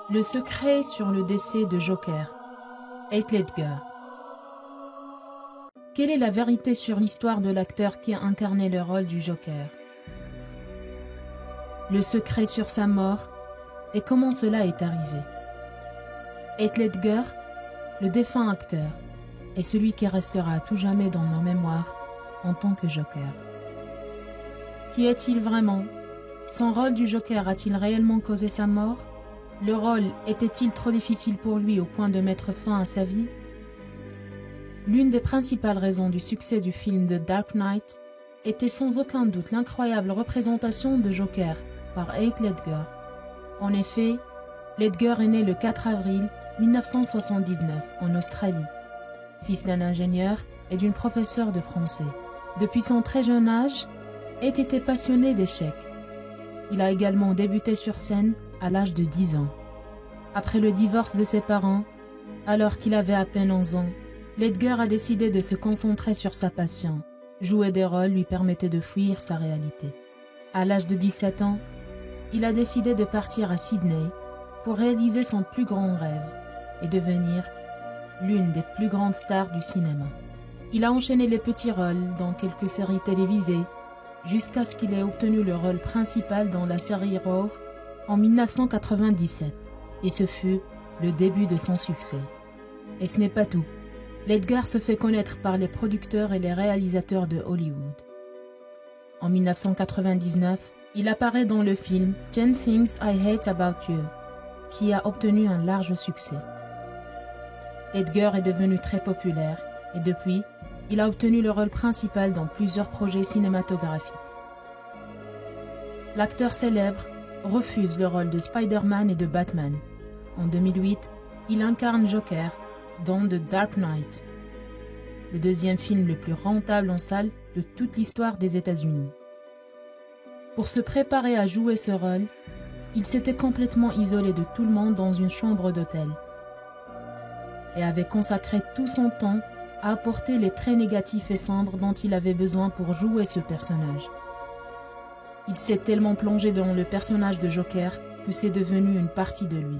Le secret sur le décès de Joker, Heath Ledger. Quelle est la vérité sur l'histoire de l'acteur qui a incarné le rôle du Joker? Le secret sur sa mort et comment cela est arrivé. Heath Ledger, le défunt acteur, est celui qui restera à tout jamais dans nos mémoires en tant que Joker. Qui est-il vraiment? Son rôle du Joker a-t-il réellement causé sa mort? Le rôle était-il trop difficile pour lui au point de mettre fin à sa vie? L'une des principales raisons du succès du film The Dark Knight était sans aucun doute l'incroyable représentation de Joker par Heath Ledger. En effet, Ledger est né le 4 avril 1979 en Australie, fils d'un ingénieur et d'une professeure de français. Depuis son très jeune âge, Heath était passionné d'échecs. Il a également débuté sur scène à l'âge de 10 ans. Après le divorce de ses parents, alors qu'il avait à peine 11 ans, Ledger a décidé de se concentrer sur sa passion. Jouer des rôles lui permettait de fuir sa réalité. À l'âge de 17 ans, il a décidé de partir à Sydney pour réaliser son plus grand rêve et devenir l'une des plus grandes stars du cinéma. Il a enchaîné les petits rôles dans quelques séries télévisées jusqu'à ce qu'il ait obtenu le rôle principal dans la série Roar en 1997. Et ce fut le début de son succès. Et ce n'est pas tout. Ledger se fait connaître par les producteurs et les réalisateurs de Hollywood. En 1999, il apparaît dans le film 10 Things I Hate About You, qui a obtenu un large succès. Ledger est devenu très populaire et depuis, il a obtenu le rôle principal dans plusieurs projets cinématographiques. L'acteur célèbre refuse le rôle de Spider-Man et de Batman. En 2008, il incarne Joker dans The Dark Knight, le deuxième film le plus rentable en salle de toute l'histoire des États-Unis. Pour se préparer à jouer ce rôle, il s'était complètement isolé de tout le monde dans une chambre d'hôtel et avait consacré tout son temps à apporter les traits négatifs et sombres dont il avait besoin pour jouer ce personnage. Il s'est tellement plongé dans le personnage de Joker que c'est devenu une partie de lui.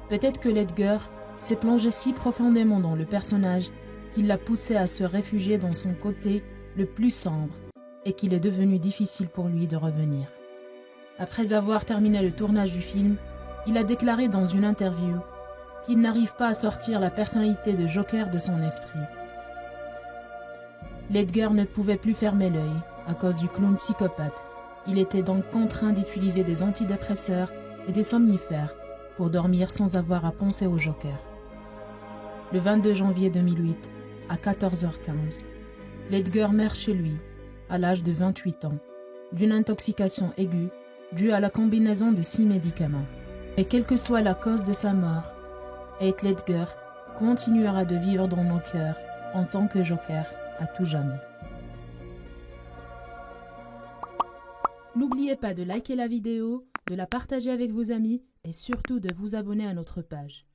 Peut-être que Ledger s'est plongé si profondément dans le personnage qu'il l'a poussé à se réfugier dans son côté le plus sombre et qu'il est devenu difficile pour lui de revenir. Après avoir terminé le tournage du film, il a déclaré dans une interview qu'il n'arrive pas à sortir la personnalité de Joker de son esprit. Ledger ne pouvait plus fermer l'œil à cause du clown psychopathe. Il était donc contraint d'utiliser des antidépresseurs et des somnifères pour dormir sans avoir à penser au Joker. Le 22 janvier 2008, à 14h15, Ledger meurt chez lui, à l'âge de 28 ans, d'une intoxication aiguë due à la combinaison de 6 médicaments. Et quelle que soit la cause de sa mort, Heath Ledger continuera de vivre dans nos cœurs en tant que Joker à tout jamais. N'oubliez pas de liker la vidéo, de la partager avec vos amis et surtout de vous abonner à notre page.